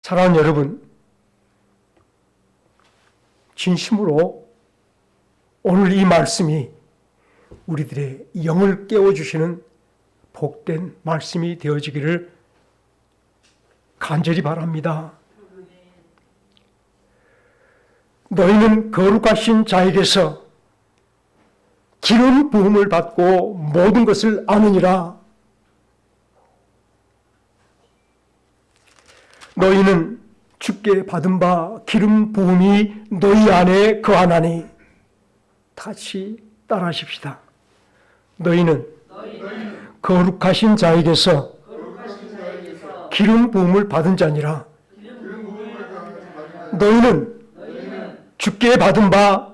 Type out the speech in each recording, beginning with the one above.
사랑하는 여러분, 진심으로 오늘 이 말씀이 우리들의 영을 깨워주시는 복된 말씀이 되어지기를 간절히 바랍니다. 너희는 거룩하신 자에게서 기름 부음을 받고 모든 것을 아느니라. 너희는 주께 받은 바 기름 부음이 너희 안에 거하나니. 다시 따라하십시다. 너희는 거룩하신 자에게서 기름 부음을 받은 자니라. 너희는 주께 받은 바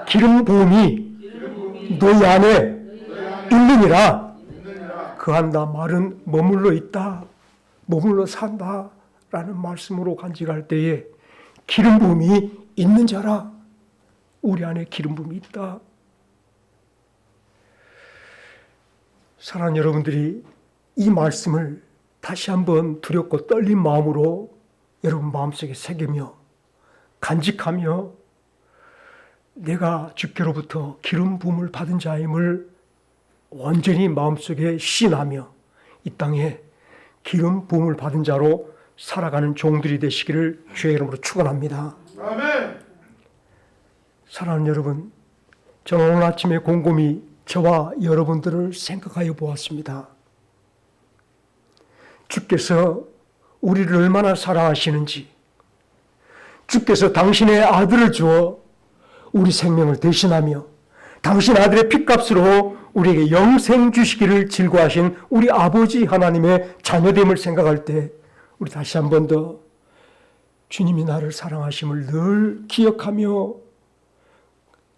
기름 부음이 너희 안에 있느니라. 그한다 말은 머물러 있다, 머물러 산다 라는 말씀으로 간직할 때에 기름 부음이 있는 자라. 우리 안에 기름 부음이 있다. 사랑하는 여러분들이 이 말씀을 다시 한번 두렵고 떨린 마음으로 여러분 마음속에 새기며 간직하며 내가 주께로부터 기름 부음을 받은 자임을 온전히 마음속에 신하며 이 땅에 기름 부음을 받은 자로 살아가는 종들이 되시기를 주의 이름으로 축원합니다. 아멘. 사랑하는 여러분, 저는 오늘 아침에 곰곰이 저와 여러분들을 생각하여 보았습니다. 주께서 우리를 얼마나 사랑하시는지, 주께서 당신의 아들을 주어 우리 생명을 대신하며 당신 아들의 핏값으로 우리에게 영생 주시기를 즐거워하신 우리 아버지 하나님의 자녀됨을 생각할 때 우리 다시 한 번 더 주님이 나를 사랑하심을 늘 기억하며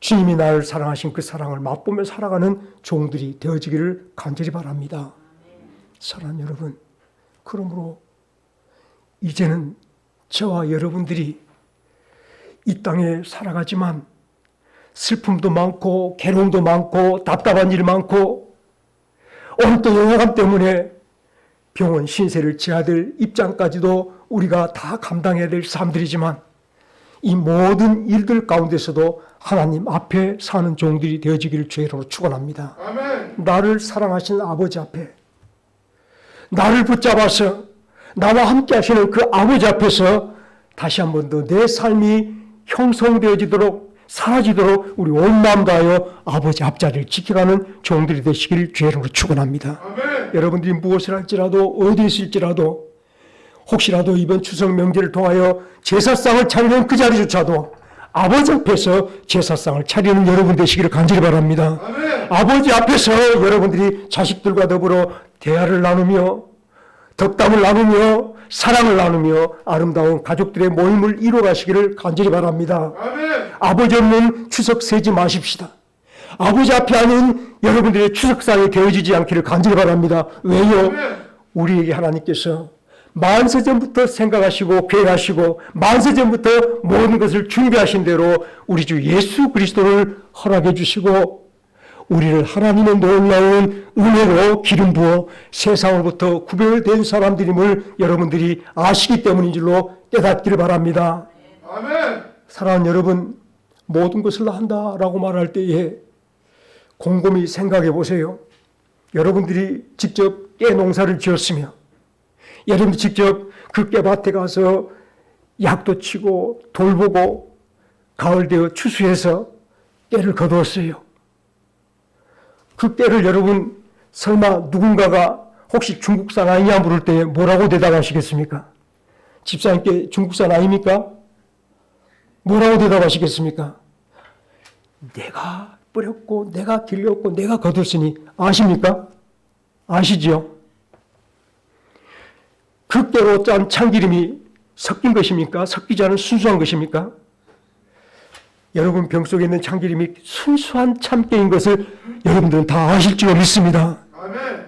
주님이 나를 사랑하신 그 사랑을 맛보며 살아가는 종들이 되어지기를 간절히 바랍니다. 사랑하는 여러분, 그러므로 이제는 저와 여러분들이 이 땅에 살아가지만 슬픔도 많고 괴로움도 많고 답답한 일 많고 오늘 또 영화감 때문에 병원 신세를 져야 될 입장까지도 우리가 다 감당해야 될 사람들이지만 이 모든 일들 가운데서도 하나님 앞에 사는 종들이 되어지기를 주의 이름으로 축원합니다. 아멘. 나를 사랑하시는 아버지 앞에, 나를 붙잡아서 나와 함께 하시는 그 아버지 앞에서 다시 한 번 더 내 삶이 형성되어지도록 사라지도록 우리 온 마음 다하여 아버지 앞자리를 지켜가는 종들이 되시기를 주의 이름으로 축원합니다. 아멘. 여러분들이 무엇을 할지라도 어디에 있을지라도 혹시라도 이번 추석 명절을 통하여 제사상을 차리는 그 자리조차도 아버지 앞에서 제사상을 차리는 여러분 되시기를 간절히 바랍니다. 아멘. 아버지 앞에서 여러분들이 자식들과 더불어 대화를 나누며 덕담을 나누며 사랑을 나누며 아름다운 가족들의 모임을 이루어가시기를 간절히 바랍니다. 아멘. 아버지 없는 추석 세지 마십시다. 아버지 앞에 아닌 여러분들의 추석상이 되어지지 않기를 간절히 바랍니다. 왜요? 우리에게 하나님께서 만세전부터 생각하시고 계획하시고 만세전부터 모든 것을 준비하신 대로 우리 주 예수 그리스도를 허락해 주시고 우리를 하나님의 놀라운 은혜로 기름 부어 세상으로부터 구별된 사람들임을 여러분들이 아시기 때문인 줄로 깨닫기를 바랍니다. 아멘. 사랑하는 여러분, 모든 것을 한다라고 말할 때에 곰곰이 생각해 보세요. 여러분들이 직접 깨 농사를 지었으며 여러분들이 직접 그 깨밭에 가서 약도 치고 돌보고 가을 되어 추수해서 깨를 거두었어요. 그 깨를 여러분 설마 누군가가 혹시 중국산 아니냐 물을 때 뭐라고 대답하시겠습니까? 집사님께 중국산 아닙니까? 뭐라고 대답하시겠습니까? 내가 뿌렸고 내가 길렀고 내가 거뒀으니 아십니까? 아시지요? 그 깨로 짠 참기름이 섞인 것입니까? 섞이지 않은 순수한 것입니까? 여러분 병속에 있는 참기름이 순수한 참깨인 것을 여러분들은 다 아실 줄 믿습니다. 아멘.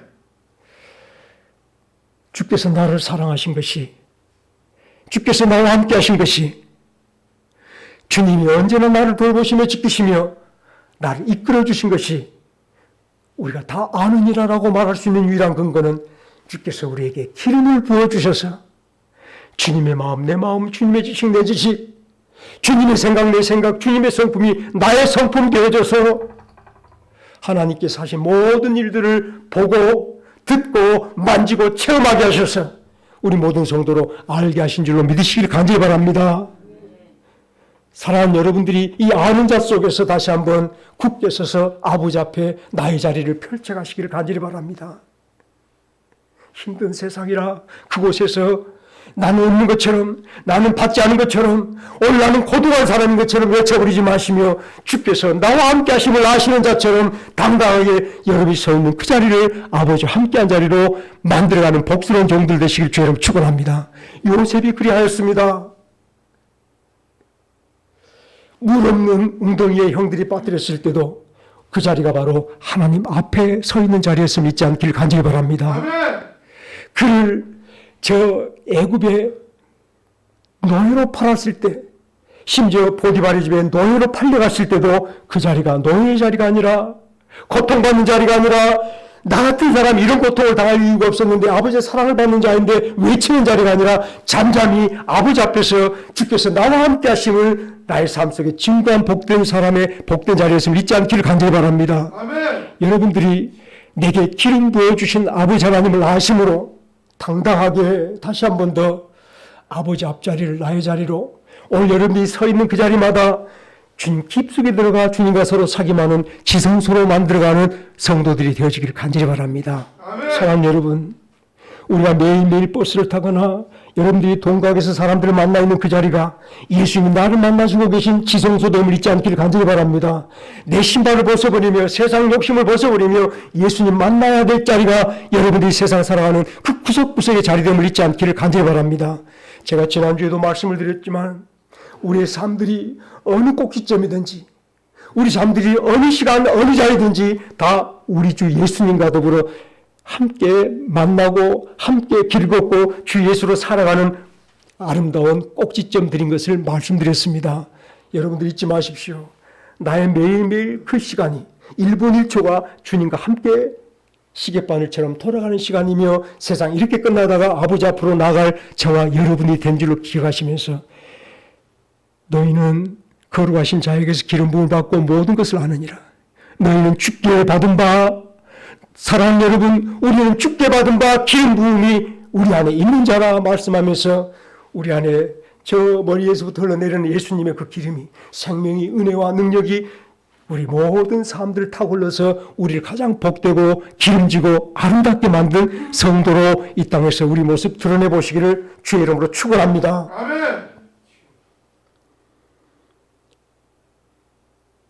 주께서 나를 사랑하신 것이, 주께서 나와 함께 하신 것이, 주님이 언제나 나를 돌보시며 지키시며 나를 이끌어 주신 것이 우리가 다 아느니라라고 말할 수 있는 유일한 근거는 주께서 우리에게 기름을 부어주셔서 주님의 마음 내 마음, 주님의 지식 내 지식, 주님의 생각 내 생각, 주님의 성품이 나의 성품 되어져서 하나님께서 하신 모든 일들을 보고 듣고 만지고 체험하게 하셔서 우리 모든 성도로 알게 하신 줄로 믿으시길 간절히 바랍니다. 사랑하는 여러분들이 이 아는 자 속에서 다시 한번 굳게 서서 아버지 앞에 나의 자리를 펼쳐가시기를 간절히 바랍니다. 힘든 세상이라 그곳에서 나는 없는 것처럼, 나는 받지 않은 것처럼, 오늘 나는 고독한 사람인 것처럼 외쳐버리지 마시며 주께서 나와 함께 하심을 아시는 자처럼 당당하게 여러분이 서 있는 그 자리를 아버지와 함께한 자리로 만들어가는 복스러운 종들 되시길 주의 이름으로 축원합니다. 요셉이 그리하였습니다. 물 없는 웅덩이에 형들이 빠뜨렸을 때도 그 자리가 바로 하나님 앞에 서 있는 자리에서 믿지 않길 간절히 바랍니다. 그를 저 애굽의 노예로 팔았을 때, 심지어 보디발의 집에 노예로 팔려갔을 때도 그 자리가 노예의 자리가 아니라, 고통받는 자리가 아니라, 나 같은 사람이 이런 고통을 당할 이유가 없었는데 아버지의 사랑을 받는 자인데 외치는 자리가 아니라 잠잠히 아버지 앞에서 주께서 나와 함께 하심을 나의 삶 속에 진고한 복된 사람의 복된 자리에서 믿지 않기를 간절히 바랍니다. 아멘. 여러분들이 내게 기름 부어주신 아버지 하나님을 아심으로 당당하게 다시 한 번 더 아버지 앞자리를 나의 자리로, 오늘 여러분이 서 있는 그 자리마다 주님 깊숙이 들어가 주님과 서로 사귐하는 지성소로 만들어가는 성도들이 되어지기를 간절히 바랍니다. 사랑하는 여러분, 우리가 매일매일 버스를 타거나 여러분들이 동각에서 사람들을 만나 있는 그 자리가 예수님이 나를 만나주고 계신 지성소됨을 잊지 않기를 간절히 바랍니다. 내 신발을 벗어버리며 세상 욕심을 벗어버리며 예수님 만나야 될 자리가 여러분들이 세상 살아가는 그 구석구석의 자리됨을 잊지 않기를 간절히 바랍니다. 제가 지난주에도 말씀을 드렸지만 우리의 삶들이 어느 꼭지점이든지, 우리 삶들이 어느 시간 어느 자리든지 다 우리 주 예수님과 더불어 함께 만나고 함께 길 걷고 주 예수로 살아가는 아름다운 꼭지점들인 것을 말씀드렸습니다. 여러분들 잊지 마십시오. 나의 매일매일 그 시간이 1분 1초가 주님과 함께 시계바늘처럼 돌아가는 시간이며 세상 이렇게 끝나다가 아버지 앞으로 나갈 저와 여러분이 된 줄로 기억하시면서 너희는 거룩하신 자에게서 기름 부음을 받고 모든 것을 아느니라. 너희는 주께 받은 바, 사랑하는 여러분, 우리는 주께 받은 바 기름 부음이 우리 안에 있는 자라 말씀하면서 우리 안에 저 머리에서부터 흘러내리는 예수님의 그 기름이, 생명이, 은혜와 능력이 우리 모든 사람들을 타올라서 우리를 가장 복되고 기름지고 아름답게 만든 성도로 이 땅에서 우리 모습 드러내 보시기를 주의 이름으로 축원합니다. 아멘.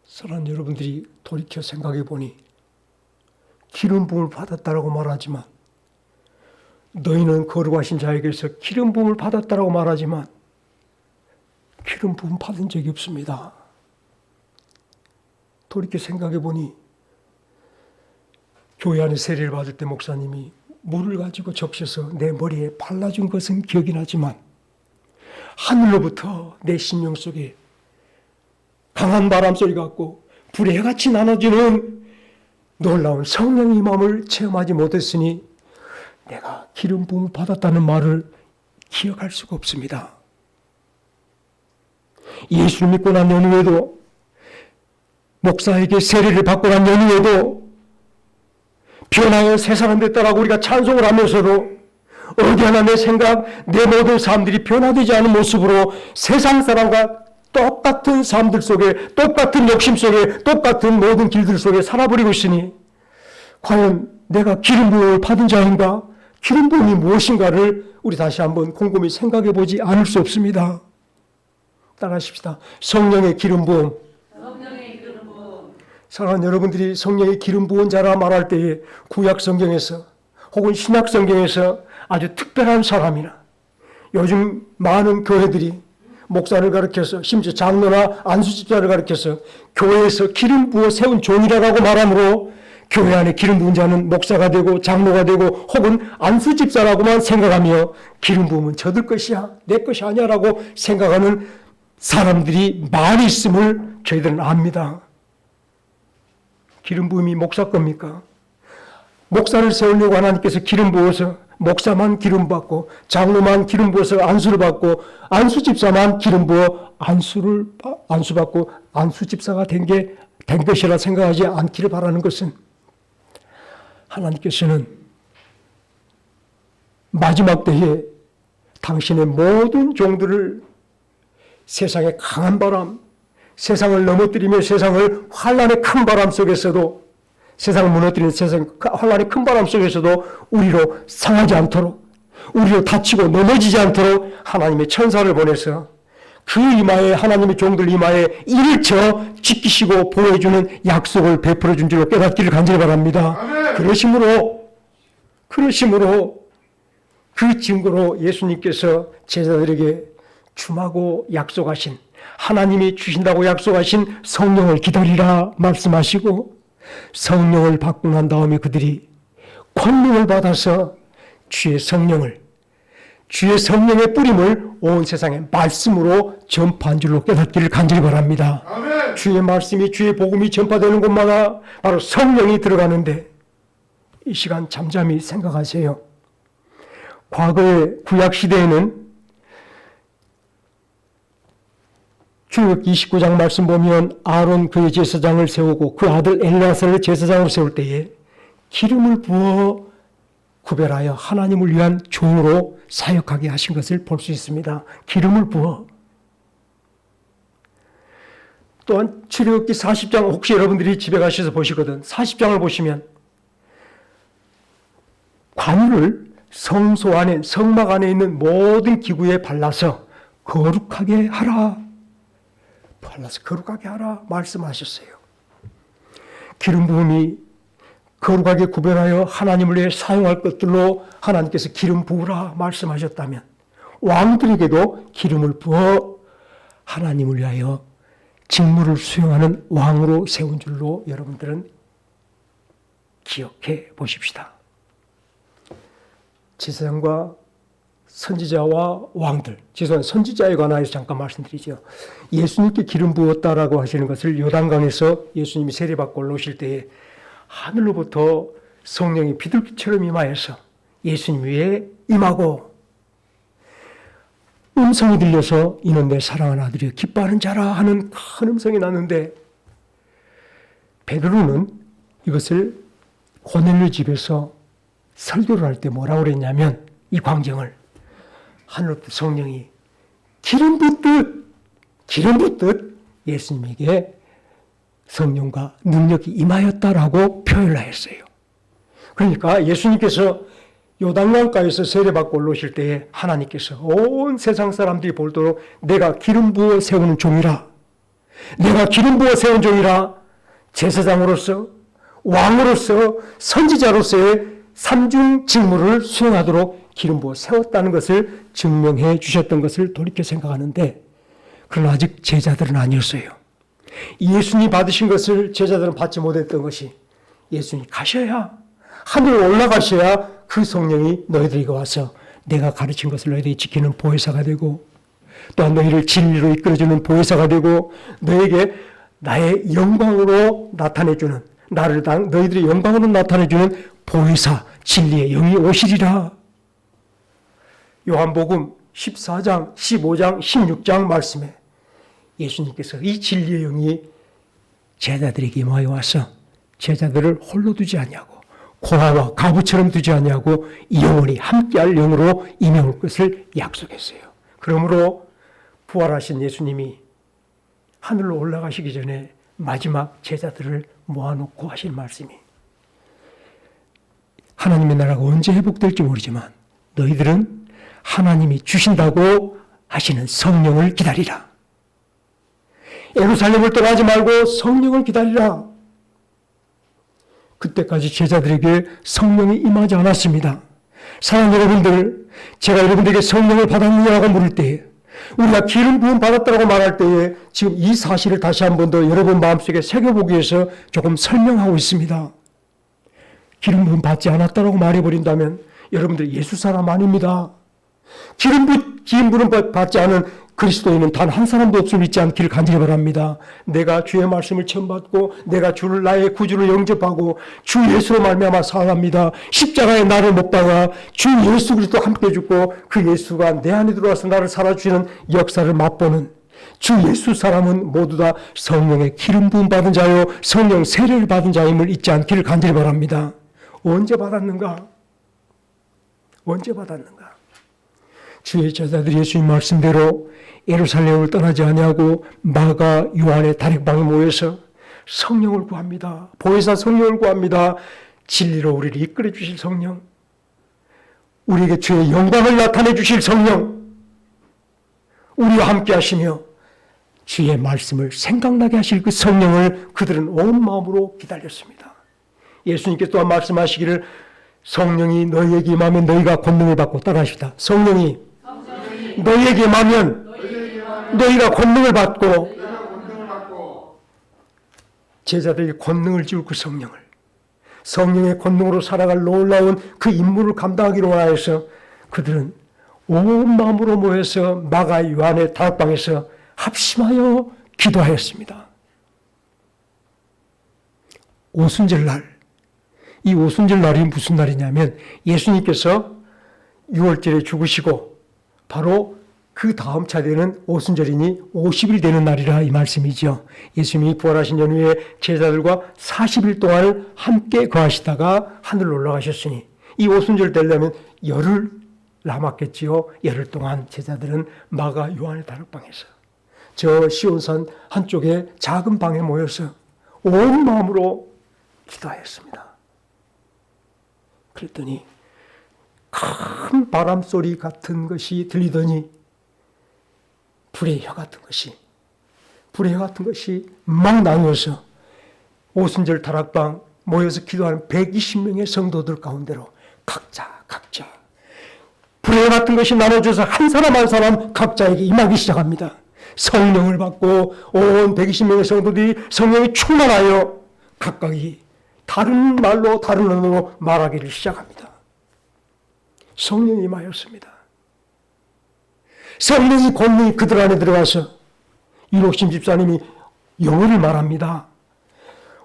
사랑하는 여러분들이 돌이켜 생각해 보니 기름 부음을 받았다라고 말하지만, 너희는 거룩하신 자에게서 기름 부음을 받았다라고 말하지만 기름 부음 받은 적이 없습니다. 돌이켜 생각해 보니 교회 안에 세례를 받을 때 목사님이 물을 가지고 적셔서 내 머리에 발라준 것은 기억이 나지만 하늘로부터 내 심령 속에 강한 바람 소리 같고 불의 해같이 나눠지는 놀라운 성령의 마음을 체험하지 못했으니 내가 기름 부음을 받았다는 말을 기억할 수가 없습니다. 예수를 믿고 난 연후에도, 목사에게 세례를 받고 난 연후에도 변화의 새 사람 됐다라고 우리가 찬송을 하면서도 어디 하나 내 생각, 내 모든 사람들이 변화되지 않은 모습으로 세상 사람과 똑같은 삶들 속에, 똑같은 욕심 속에, 똑같은 모든 길들 속에 살아버리고 있으니 과연 내가 기름 부음을 받은 자인가? 기름 부음이 무엇인가를 우리 다시 한번 곰곰이 생각해 보지 않을 수 없습니다. 따라하십시다. 성령의 기름 부음. 사랑하는 여러분들이 성령의 기름 부은 자라 말할 때에 구약 성경에서 혹은 신약 성경에서 아주 특별한 사람이나, 요즘 많은 교회들이 목사를 가르쳐서 심지어 장로나 안수집사를 가르쳐서 교회에서 기름 부어 세운 종이라고 말하므로 교회 안에 기름 부은 자는 목사가 되고 장로가 되고 혹은 안수집사라고만 생각하며 기름 부으면 저들 것이야, 내 것이 아니야라고 생각하는 사람들이 많이 있음을 저희들은 압니다. 기름 부음이 목사 겁니까? 목사를 세우려고 하나님께서 기름 부어서 목사만 기름 받고 장로만 기름 부어서 안수를 받고 안수 집사만 기름 부어 안수 받고 안수 집사가 된 것이라 생각하지 않기를 바라는 것은, 하나님께서는 마지막 때에 당신의 모든 종들을 세상의 강한 바람, 세상을 넘어뜨리며 세상을 환란의 큰 바람 속에서도, 세상을 무너뜨리는 세상 환란의 큰 바람 속에서도 우리로 상하지 않도록, 우리로 다치고 넘어지지 않도록 하나님의 천사를 보내서 그 이마에, 하나님의 종들 이마에 이를 쳐 지키시고 보호해주는 약속을 베풀어 준 줄로 깨닫기를 간절히 바랍니다. 그러심으로 그 증거로 예수님께서 제자들에게 주마고 약속하신, 하나님이 주신다고 약속하신 성령을 기다리라 말씀하시고, 성령을 받고 난 다음에 그들이 권능을 받아서 주의 성령의 뿌림을 온 세상에 말씀으로 전파한 줄로 깨닫기를 간절히 바랍니다. 아멘. 주의 말씀이, 주의 복음이 전파되는 곳마다 바로 성령이 들어가는데, 이 시간 잠잠히 생각하세요. 과거의 구약시대에는 출애굽기 29장 말씀 보면 아론 그의 제사장을 세우고 그 아들 엘리야사를 제사장으로 세울 때에 기름을 부어 구별하여 하나님을 위한 종으로 사역하게 하신 것을 볼 수 있습니다. 기름을 부어. 또한 출애굽기 40장, 혹시 여러분들이 집에 가셔서 보시거든, 40장을 보시면 관유를 성소 안에, 성막 안에 있는 모든 기구에 발라서 거룩하게 하라. 발라서 거룩하게 하라 말씀하셨어요. 기름 부음이 거룩하게 구별하여 하나님을 위해 사용할 것들로 하나님께서 기름 부으라 말씀하셨다면, 왕들에게도 기름을 부어 하나님을 위하여 직무를 수행하는 왕으로 세운 줄로 여러분들은 기억해 보십시다. 제사장과 선지자와 왕들, 죄송합니다. 선지자에 관하여서 잠깐 말씀드리죠. 예수님께 기름 부었다라고 하시는 것을 요단강에서 예수님이 세례받고 올라오실 때에 하늘로부터 성령이 비둘기처럼 임하여서 예수님 위에 임하고, 음성이 들려서 이는 내 사랑하는 아들이여 기뻐하는 자라 하는 큰 음성이 났는데, 베드로는 이것을 고넬료 집에서 설교를 할 때 뭐라고 그랬냐면, 이 광경을 하늘로부터 성령이 기름 붓듯 예수님에게 성령과 능력이 임하였다라고 표현을 했어요. 그러니까 예수님께서 요단강가에서 세례받고 올라오실 때에 하나님께서 온 세상 사람들이 볼도록 내가 기름 부어 세우는 종이라, 내가 기름 부어 세운 종이라, 제사장으로서, 왕으로서, 선지자로서의 삼중 직무를 수행하도록 기름 부어 세웠다는 것을 증명해 주셨던 것을 돌이켜 생각하는데, 그러나 아직 제자들은 아니었어요. 예수님이 받으신 것을 제자들은 받지 못했던 것이, 예수님이 가셔야, 하늘로 올라가셔야 그 성령이 너희들에게 와서 내가 가르친 것을 너희들이 지키는 보혜사가 되고, 또한 너희를 진리로 이끌어주는 보혜사가 되고, 너에게 나의 영광으로 나타내주는, 너희들의 영광으로 나타내주는 보혜사, 진리의 영이 오시리라. 요한복음 14장, 15장, 16장 말씀에 예수님께서 이 진리의 영이 제자들에게 임하여 와서 제자들을 홀로 두지 아니하고 고아와 가부처럼 두지 아니하고 영원히 함께할 영으로 임해올 것을 약속했어요. 그러므로 부활하신 예수님이 하늘로 올라가시기 전에 마지막 제자들을 모아놓고 하신 말씀이, 하나님의 나라가 언제 회복될지 모르지만 너희들은 하나님이 주신다고 하시는 성령을 기다리라. 예루살렘을 떠나지 말고 성령을 기다리라. 그때까지 제자들에게 성령이 임하지 않았습니다. 사랑하는 여러분들, 제가 여러분들에게 성령을 받았느냐고 물을 때에, 우리가 기름 부음 받았다고 말할 때에 지금 이 사실을 다시 한 번 더 여러분 마음속에 새겨보기 위해서 조금 설명하고 있습니다. 기름 부음 받지 않았다고 말해버린다면 여러분들 예수 사람 아닙니다. 기름 부음 받지 않은 그리스도인은 단 한 사람도 없음을 잊지 않기를 간절히 바랍니다. 내가 주의 말씀을 처음 받고 내가 주를 나의 구주로 영접하고 주 예수로 말미암아 살아갑니다. 십자가에 나를 못 박아 주 예수 그리스도 함께 죽고 그 예수가 내 안에 들어와서 나를 살아주시는 역사를 맛보는 주 예수 사람은 모두 다 성령의 기름 부음 받은 자요 성령 세례를 받은 자임을 잊지 않기를 간절히 바랍니다. 언제 받았는가? 언제 받았는가? 주의 제자들이 예수님 말씀대로 예루살렘을 떠나지 아니하고 마가 요한의 다락방에 모여서 성령을 구합니다. 보혜사 성령을 구합니다. 진리로 우리를 이끌어 주실 성령, 우리에게 주의 영광을 나타내 주실 성령, 우리와 함께 하시며 주의 말씀을 생각나게 하실 그 성령을 그들은 온 마음으로 기다렸습니다. 예수님께서 또한 말씀하시기를 성령이 너희에게 임하면 너희가 권능을 받고 따라하시다. 성령이 너희에게 임하면 너희가 권능을 받고 제자들이 권능을 지울 그 성령의 권능으로 살아갈 놀라운 그 임무를 감당하기로 하여서 그들은 온 마음으로 모여서 마가 요한의 다락방에서 합심하여 기도하였습니다. 오순절날, 이 오순절 날이 무슨 날이냐면 예수님께서 6월절에 죽으시고 바로 그 다음 차례는 오순절이니 50일 되는 날이라 이 말씀이죠. 예수님이 부활하신 연후에 제자들과 40일 동안 함께 거하시다가 하늘로 올라가셨으니 이 오순절 되려면 열흘 남았겠지요. 열흘 동안 제자들은 마가 요한의 다락방에서 저 시온산 한쪽에 작은 방에 모여서 온 마음으로 기도하였습니다. 그랬더니 큰 바람 소리 같은 것이 들리더니 불의 혀 같은 것이 막 나누어서 오순절 다락방 모여서 기도하는 120명의 성도들 가운데로 각자 불의 혀 같은 것이 나눠져서 한 사람 한 사람 각자에게 임하기 시작합니다. 성령을 받고 온 120명의 성도들이 성령이 충만하여 각각이 다른 말로 다른 언어로 말하기를 시작합니다. 성령이 임하였습니다. 성령의 권능이 그들 안에 들어가서 윤옥심 집사님이 영어를 말합니다.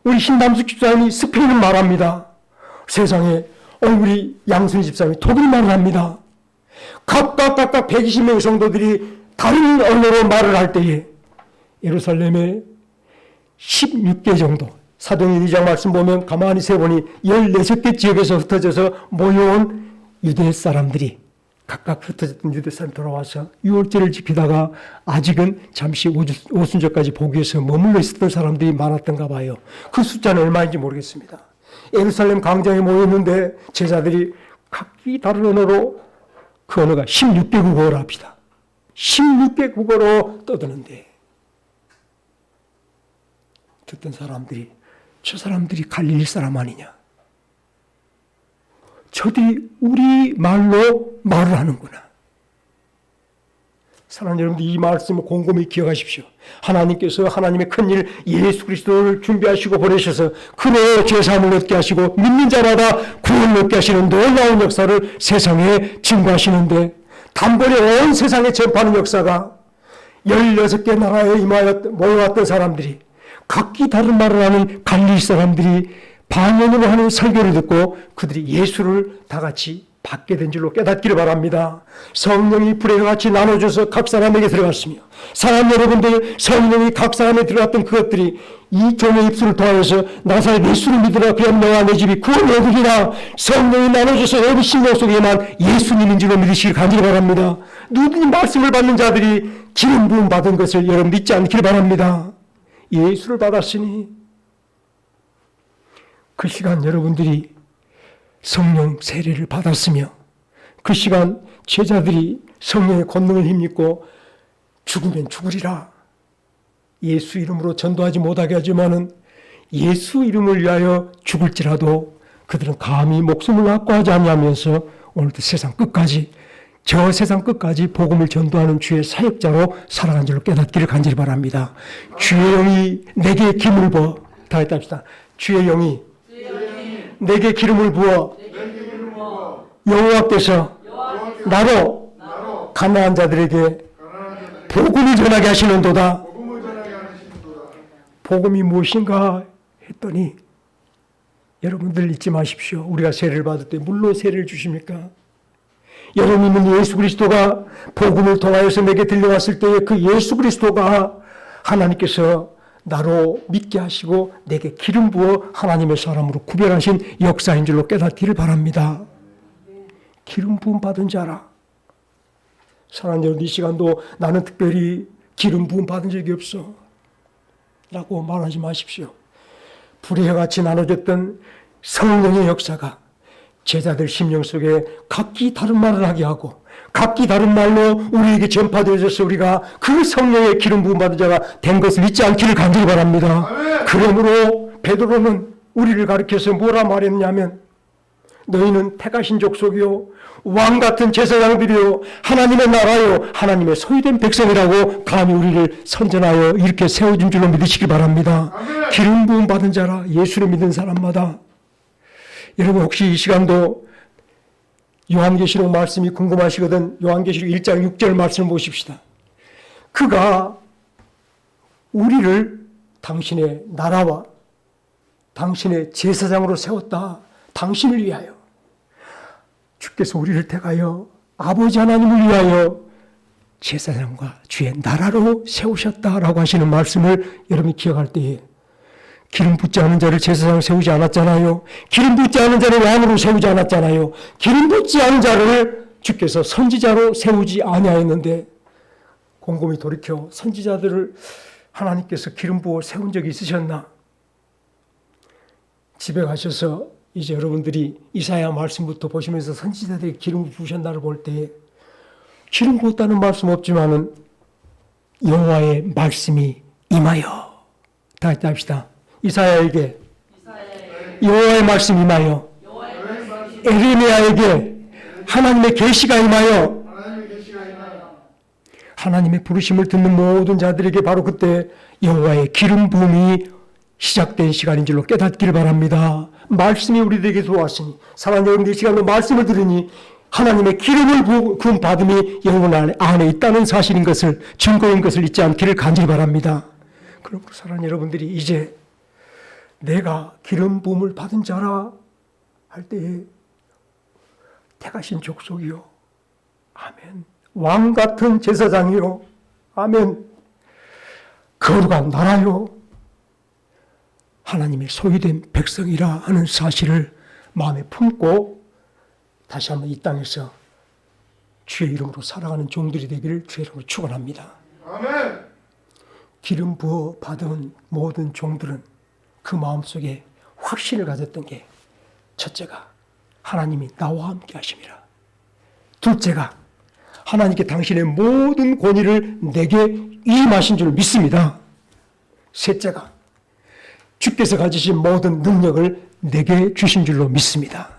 우리 신담숙 집사님이 스페인을 말합니다. 세상에 우리 양순희 집사님이 독일말을 합니다. 각각 120명의 성도들이 다른 언어로 말을 할 때에 예루살렘에 16개 정도 사도행전 2장 말씀 보면 가만히 세보니 16개 지역에서 흩어져서 모여온 유대 사람들이 각각 흩어졌던 유대 사람이 돌아와서 유월절을 지키다가 아직은 잠시 오순절까지 보기 위해서 머물러 있었던 사람들이 많았던가 봐요. 그 숫자는 얼마인지 모르겠습니다. 예루살렘 광장에 모였는데 제자들이 각기 다른 언어로 그 언어가 16개 국어로 합니다. 16개 국어로 떠드는데 듣던 사람들이 저 사람들이 갈릴리 사람 아니냐. 저들이 우리 말로 말을 하는구나. 사랑하는 여러분들 이 말씀을 곰곰이 기억하십시오. 하나님께서 하나님의 큰일 예수 그리스도를 준비하시고 보내셔서 그로 죄사함을 얻게 하시고 믿는 자마다 구원을 얻게 하시는 놀라운 역사를 세상에 증거하시는데 단번에 온 세상에 전파하는 역사가 16개 나라에 모여왔던 사람들이 각기 다른 말을 하는 갈릴리 사람들이 방언으로 하는 설교를 듣고 그들이 예수를 다 같이 받게 된 줄로 깨닫기를 바랍니다. 성령이 불에 같이 나눠져서 각 사람에게 들어갔으며 사람 여러분들 성령이 각 사람에 들어갔던 그것들이 이 종의 입술을 통하여서 나사렛 예수를 믿으라 그럼 너와 내 집이 구원을 얻으리라. 성령이 나눠져서 여러분 심령 속에만 예수님인 줄로 믿으시길 간절히 바랍니다. 누구든지 말씀을 받는 자들이 기름 부음 받은 것을 여러분 믿지 않기를 바랍니다. 예수를 받았으니 그 시간 여러분들이 성령 세례를 받았으며 그 시간 제자들이 성령의 권능을 힘입고 죽으면 죽으리라. 예수 이름으로 전도하지 못하게 하지만은 예수 이름을 위하여 죽을지라도 그들은 감히 목숨을 확고하지 아니하면서 오늘도 세상 끝까지 저 세상 끝까지 복음을 전도하는 주의 사역자로 살아간 줄로 깨닫기를 간절히 바랍니다. 주의 영이 내게 기름을 부어 다 했다 합시다. 주의 영이 내게 기름을 부어 여호와께서 나로 가난한 자들에게 복음을 전하게 하시는도다. 복음을 전하게 하시는도다. 복음이 무엇인가 했더니 여러분들 잊지 마십시오. 우리가 세례를 받을 때 물로 세례를 주십니까? 여러분 믿는 예수 그리스도가 복음을 통하여서 내게 들려왔을 때에 그 예수 그리스도가 하나님께서 나로 믿게 하시고 내게 기름 부어 하나님의 사람으로 구별하신 역사인 줄로 깨닫기를 바랍니다. 기름 부음 받은 자라. 사랑하는 여러분, 이 시간도 나는 특별히 기름 부음 받은 적이 없어 라고 말하지 마십시오. 불의 혀같이 나눠졌던 성령의 역사가 제자들 심령 속에 각기 다른 말을 하게 하고 각기 다른 말로 우리에게 전파되어져서 우리가 그 성령의 기름 부음 받은 자가 된 것을 잊지 않기를 간절히 바랍니다. 아멘. 그러므로 베드로는 우리를 가리켜서 뭐라 말했냐면 너희는 택하신 족속이요 왕 같은 제사장들이요 하나님의 나라요 하나님의 소유된 백성이라고 감히 우리를 선전하여 이렇게 세워진 줄로 믿으시기 바랍니다. 아멘. 기름 부음 받은 자라. 예수를 믿는 사람마다. 여러분 혹시 이 시간도 요한계시록 말씀이 궁금하시거든 요한계시록 1장 6절 말씀을 보십시다. 그가 우리를 당신의 나라와 당신의 제사장으로 세웠다. 당신을 위하여. 주께서 우리를 택하여 아버지 하나님을 위하여 제사장과 주의 나라로 세우셨다라고 하시는 말씀을 여러분이 기억할 때에 기름 붓지 않은 자를 제사장으로 세우지 않았잖아요. 기름 붓지 않은 자를 왕으로 세우지 않았잖아요. 기름 붓지 않은 자를 주께서 선지자로 세우지 아니하였는데 곰곰이 돌이켜 선지자들을 하나님께서 기름 부어 세운 적이 있으셨나? 집에 가셔서 이제 여러분들이 이사야 말씀부터 보시면서 선지자들이 기름 부으셨나를 볼 때 기름 부었다는 말씀 없지만은 여호와의 말씀이 임하여 다 같이 합시다. 이사야에게 여호와의 말씀이 임하여 에레미야에게 하나님의 계시가 임하여 하나님의 부르심을 듣는 모든 자들에게 바로 그때 여호와의 기름 부음이 시작된 시간인 줄로 깨닫기를 바랍니다. 말씀이 우리들에게 들어왔으니 사랑하는 여러분 이 시간에 말씀을 들으니 하나님의 기름을 부음 받음이 여러분 안에 있다는 사실인 것을 증거인 것을 잊지 않기를 간절히 바랍니다. 그러므로 사랑하는 여러분들이 이제 내가 기름 부음을 받은 자라 할 때에 택하신 족속이요 아멘 왕 같은 제사장이요 아멘 거룩한 나라요 하나님의 소유된 백성이라 하는 사실을 마음에 품고 다시 한번 이 땅에서 주의 이름으로 살아가는 종들이 되기를 주의 이름으로 축원합니다. 아멘. 기름 부어 받은 모든 종들은 그 마음속에 확신을 가졌던 게 첫째가 하나님이 나와 함께 하심이라. 둘째가 하나님께 당신의 모든 권위를 내게 위임하신 줄 믿습니다. 셋째가 주께서 가지신 모든 능력을 내게 주신 줄로 믿습니다.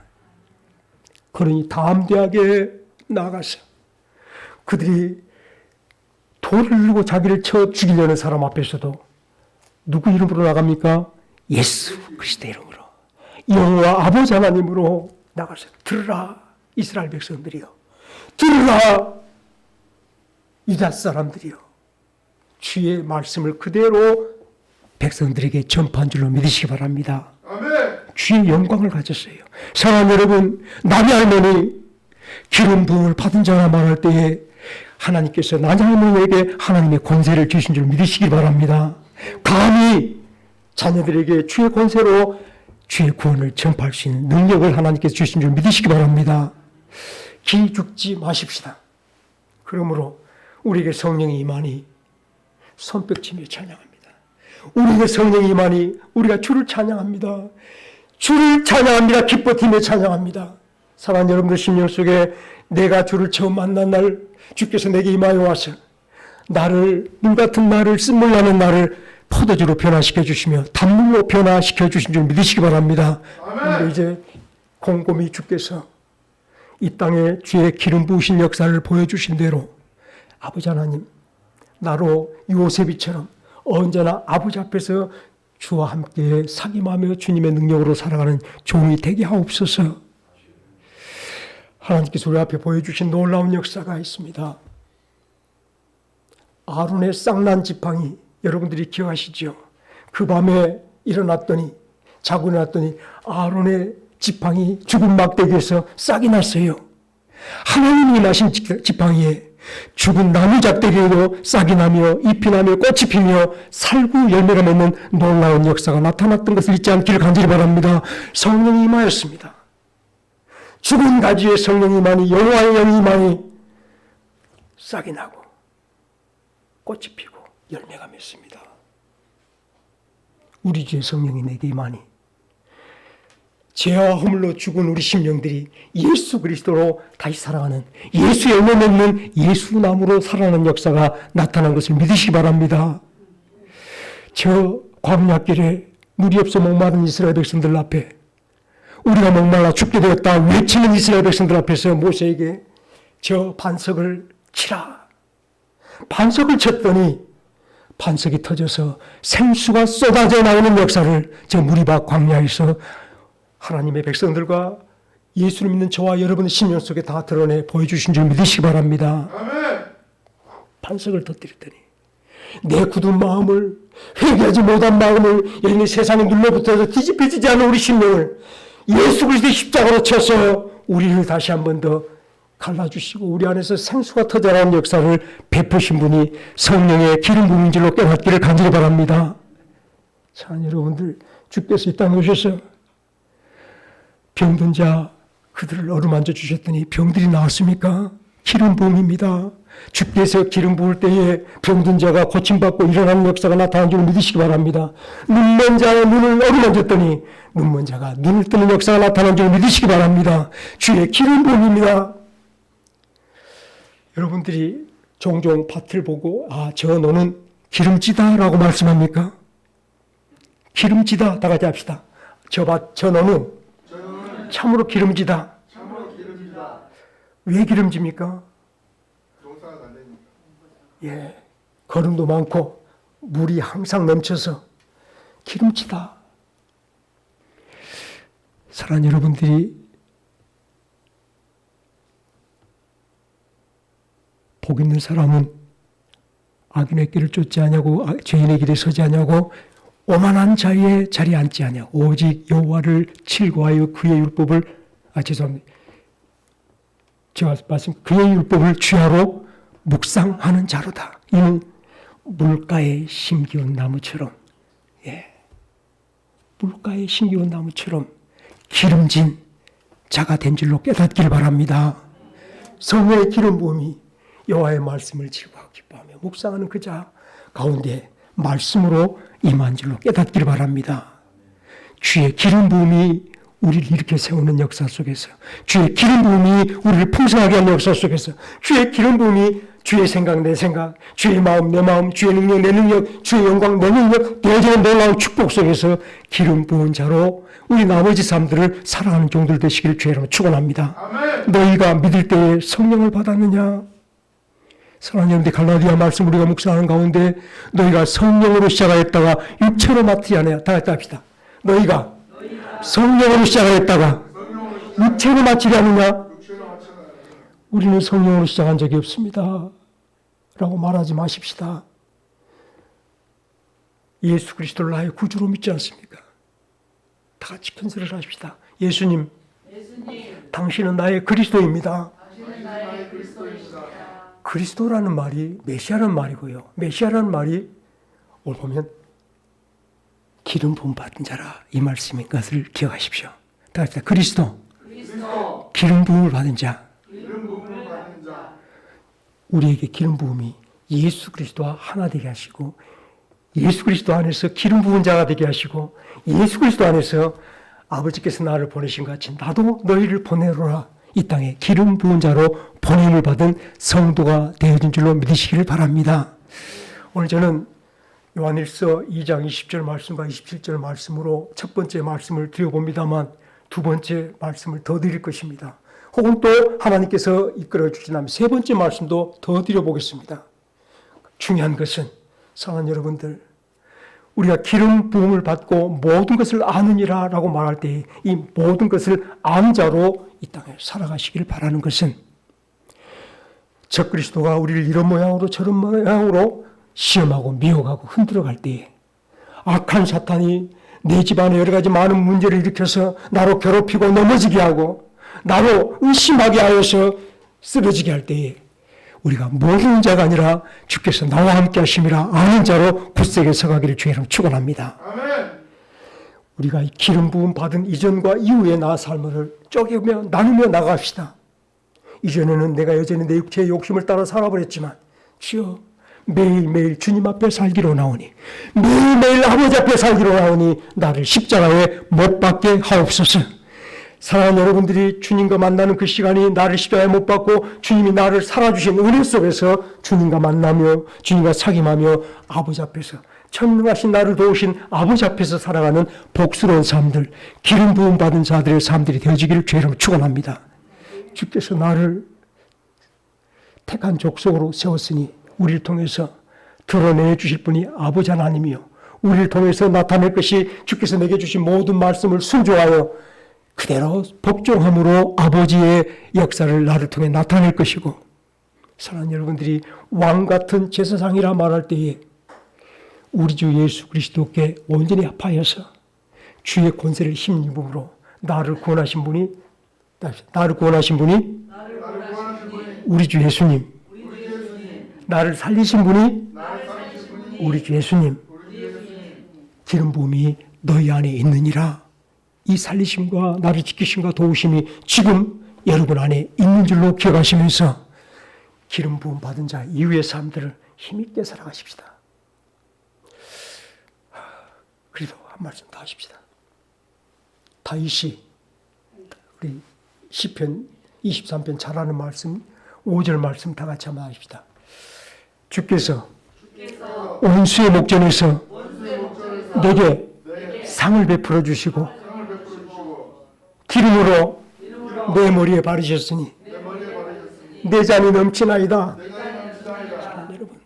그러니 담대하게 나아가서 그들이 돌을 들고 자기를 쳐 죽이려는 사람 앞에서도 누구 이름으로 나갑니까? 예수 그리스도 이름으로 여호와 아버지 하나님으로 나가서 들으라 이스라엘 백성들이여 들으라 유다 사람들이여 주의 말씀을 그대로 백성들에게 전파한 줄로 믿으시기 바랍니다. 아멘. 주의 영광을 가졌어요. 사랑하는 여러분 남의 할머니 기름 부음을 받은 자라 말할 때에 하나님께서 나의 할머니에게 하나님의 권세를 주신 줄 믿으시기 바랍니다. 감히 자녀들에게 주의 권세로 주의 구원을 전파할 수 있는 능력을 하나님께서 주신 줄 믿으시기 바랍니다. 기죽지 마십시다. 그러므로 우리에게 성령이 임하니 손뼉치며 찬양합니다. 우리에게 성령이 임하니 우리가 주를 찬양합니다. 주를 찬양합니다. 기뻐 뛰며 찬양합니다. 사랑하는 여러분들 심령 속에 내가 주를 처음 만난 날 주께서 내게 임하여 와서 나를 물 같은 나를 쓴물 나는 나를 포도주로 변화시켜 주시며 단물로 변화시켜 주신 줄 믿으시기 바랍니다. 그런데 이제 곰곰이 주께서 이 땅에 주의 기름 부으신 역사를 보여주신 대로 아버지 하나님 나로 요셉이처럼 언제나 아버지 앞에서 주와 함께 사귐하며 주님의 능력으로 살아가는 종이 되게 하옵소서. 하나님께서 우리 앞에 보여주신 놀라운 역사가 있습니다. 아론의 쌍난 지팡이 여러분들이 기억하시죠? 그 밤에 자고 일어났더니 아론의 지팡이 죽은 막대기에서 싹이 났어요. 하나님이 나신 지팡이에 죽은 나무 작대기에도 싹이 나며 잎이 나며 꽃이 피며 살구 열매가 맺는 놀라운 역사가 나타났던 것을 잊지 않기를 간절히 바랍니다. 성령이 임하였습니다. 죽은 가지에 성령이 임하니 여호와의 영이 임하니 싹이 나고 꽃이 피고 열매가 맺습니다. 우리 주의 성령이 내게 임하니 죄와 허물로 죽은 우리 심령들이 예수 그리스도로 다시 살아가는, 예수 열매 맺는 예수나무로 살아나는 역사가 나타난 것을 믿으시기 바랍니다. 저 광야길에 물이 없어 목마른 이스라엘 백성들 앞에 우리가 목말라 죽게 되었다 외치는 이스라엘 백성들 앞에서 모세에게 저 반석을 치라. 반석을 쳤더니 반석이 터져서 생수가 쏟아져 나오는 역사를 저 무리바 광야에서 하나님의 백성들과 예수를 믿는 저와 여러분의 심령 속에 다 드러내 보여주신 줄 믿으시기 바랍니다. 아멘. 반석을 터뜨렸더니 내 굳은 마음을, 회개하지 못한 마음을, 여인의 세상에 눌러붙어서 뒤집혀지지 않은 우리 심령을 예수 그리스도의 십자가로 쳐서 우리를 다시 한 번 더 갈라주시고 우리 안에서 생수가 터져나오는 역사를 베푸신 분이 성령의 기름 부은 줄로 깨닫기를 간절히 바랍니다. 자, 여러분들, 주께서 이 땅에 오셔서 병든 자 그들을 어루만져 주셨더니 병들이 나왔습니까? 기름 부음입니다. 주께서 기름 부을 때에 병든 자가 고침받고 일어나는 역사가 나타난 줄 믿으시기 바랍니다. 눈먼 자의 눈을 어루만졌더니 눈먼 자가 눈을 뜨는 역사가 나타난 줄 믿으시기 바랍니다. 주의 기름 부음입니다. 여러분들이 종종 밭을 보고 저 노는 기름지다라고 말씀합니까? 기름지다. 다 같이 합시다. 저 노는 참으로 기름지다. 참으로 기름지다. 왜 기름집니까? 농사가 잘 되니까. 예, 거름도 많고 물이 항상 넘쳐서 기름지다. 사랑하는 여러분들이 복 있는 사람은 악인의 길을 쫓지 아니하고 죄인의 길에 서지 아니하고 오만한 자의 자리에 앉지 아니하고 오직 여호와를 칠거하여 그의 율법을 죄송합니다. 제가 말씀 그의 율법을 주야로 묵상하는 자로다. 이는 물가에 심기운 나무처럼 물가에 심기운 나무처럼 기름진 자가 된 줄로 깨닫기를 바랍니다. 성령의 기름 부음이 여호와의 말씀을 즐거워 기뻐하며 묵상하는 그 자 가운데 말씀으로 임한 줄로 깨닫기를 바랍니다. 주의 기름 부음이 우리를 이렇게 세우는 역사 속에서, 주의 기름 부음이 우리를 풍성하게 하는 역사 속에서, 주의 기름 부음이 주의 생각 내 생각, 주의 마음 내 마음, 주의 능력 내 능력, 주의 영광 내 능력 되어지는 놀라운 축복 속에서 기름 부은 자로 우리 나머지 사람들을 사랑하는 종들 되시기를 주의 이름으로 축원합니다. 아멘. 너희가 믿을 때에 성령을 받았느냐? 사랑하는 여러분들, 갈라디아 말씀 우리가 묵상하는 가운데 너희가 성령으로 시작하였다가 육체로 맡지 않아야. 다 같이 합시다. 너희가 성령으로 시작하였다가 육체로 맡지 않느냐? 육체로 맞춰놔야 돼. 우리는 성령으로 시작한 적이 없습니다. 라고 말하지 마십시다. 예수 그리스도를 나의 구주로 믿지 않습니까? 다 같이 큰 소리를 하십시다. 예수님, 당신은 나의 그리스도입니다. 그리스도라는 말이 메시아라는 말이고요. 메시아라는 말이 오늘 보면 기름 부음 받은 자라 이 말씀인 것을 기억하십시오. 다 같이 그리스도. 기름 부음을 받은 자. 기름 부음을 받는 자. 우리에게 기름 부음이 예수 그리스도와 하나 되게 하시고 예수 그리스도 안에서 기름 부은 자가 되게 하시고 예수 그리스도 안에서 아버지께서 나를 보내신 것 같이 나도 너희를 보내노라. 이 땅에 기름 부은 자로 보냄을 받은 성도가 되어진 줄로 믿으시기를 바랍니다. 오늘 저는 요한일서 2장 20절 말씀과 27절 말씀으로 첫 번째 말씀을 드려봅니다만 두 번째 말씀을 더 드릴 것입니다. 혹은 또 하나님께서 이끌어 주시다면 세 번째 말씀도 더 드려보겠습니다. 중요한 것은 사랑하는 여러분들, 우리가 기름 부음을 받고 모든 것을 아느니라 라고 말할 때 이 모든 것을 아는 자로 이 땅에 살아가시기를 바라는 것은 적그리스도가 우리를 이런 모양으로 저런 모양으로 시험하고 미혹하고 흔들어갈 때에 악한 사탄이 내 집안에 여러 가지 많은 문제를 일으켜서 나로 괴롭히고 넘어지게 하고 나로 의심하게 하여서 쓰러지게 할 때에 우리가 모르는 자가 아니라 주께서 나와 함께 하심이라 아는 자로 굳세게 서가기를 주의 이름 축원합니다. 아멘. 우리가 이 기름 부음 받은 이전과 이후의 나 삶을 쪼개며 나누며 나갑시다. 이전에는 내가 여전히 내 육체의 욕심을 따라 살아버렸지만 주여 매일매일 주님 앞에 살기로 나오니 매일매일 아버지 앞에 살기로 나오니 나를 십자가에 못 박게 하옵소서. 사랑하는 여러분들이 주님과 만나는 그 시간이 나를 십자가에 못 박고 주님이 나를 살아주신 은혜 속에서 주님과 만나며 주님과 사귐하며 아버지 앞에서 천능하신 나를 도우신 아버지 앞에서 살아가는 복스러운 삶들, 기름 부음 받은 자들의 삶들이 되어지기를 주의 이름으로 축원합니다. 주께서 나를 택한 족속으로 세웠으니 우리를 통해서 드러내 주실 분이 아버지 하나님이요 우리를 통해서 나타낼 것이 주께서 내게 주신 모든 말씀을 순종하여 그대로 복종함으로 아버지의 역사를 나를 통해 나타낼 것이고, 사랑하는 여러분들이 왕 같은 제사장이라 말할 때에 우리 주 예수 그리스도께 온전히 합하여서 주의 권세를 힘입음으로 나를 구원하신 분이 우리 주 예수님, 나를 살리신 분이 우리 주 예수님, 기름 부음이 너희 안에 있느니라. 이 살리심과 나를 지키심과 도우심이 지금 여러분 안에 있는 줄로 기억하시면서 기름 부음 받은 자 이후의 삶들을 힘있게 살아가십시다. 그래도 한 말씀 더 하십시다. 다윗이 우리 시편 23편 잘 아는 말씀 5절 말씀 다 같이 한번 하십시다. 주께서 온수의 목전에서 내게 상을 베풀어 주시고 기름으로 내 머리에 바르셨으니 내 잔이 넘치나이다. 여러분,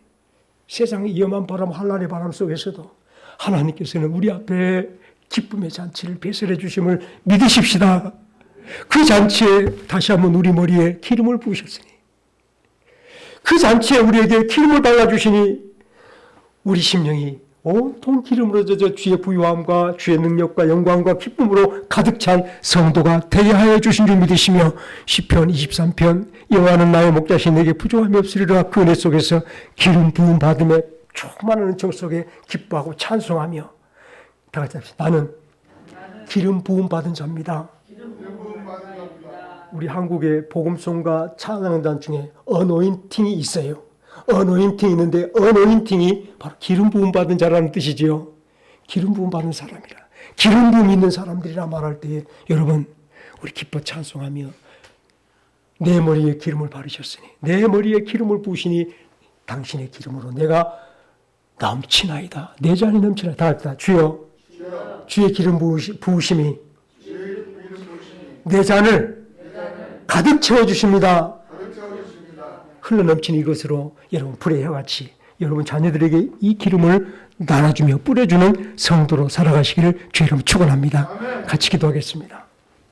세상의 위험한 바람, 환난의 바람 속에서도 하나님께서는 우리 앞에 기쁨의 잔치를 배설해 주심을 믿으십시다. 그 잔치에 다시 한번 우리 머리에 기름을 부으셨으니, 그 잔치에 우리에게 기름을 발라주시니 우리 심령이 온통 기름으로 젖어 주의 부유함과 주의 능력과 영광과 기쁨으로 가득 찬 성도가 되게 하여 주신 줄 믿으시며 시편 23편 여호와는 나의 목자신 내게 부족함이 없으리라. 그 은혜 속에서 기름 부음 받음에 충만한 은총 속에 기뻐하고 찬송하며 다 같이 합시다. 나는 기름 부음 받은 자입니다. 우리 한국의 복음송과 찬양단 중에 어노인팅이 있어요. 어노인팅이 있는데 어노인팅이 바로 기름 부음 받은 자라는 뜻이지요. 기름 부음 받은 사람이라, 기름 부음 있는 사람들이라 말할 때에 여러분 우리 기뻐 찬송하며 내 머리에 기름을 바르셨으니 내 머리에 기름을 부으시니 당신의 기름으로 내가 넘치나이다. 내 잔이 넘치나이다. 다 주여 주의 기름 부으심이 내 잔을 가득 채워주십니다. 흘러넘치는 이것으로 여러분 불의 혀같이 여러분 자녀들에게 이 기름을 나눠주며 뿌려주는 성도로 살아가시기를 주의 이름으로 축원합니다. 같이 기도하겠습니다.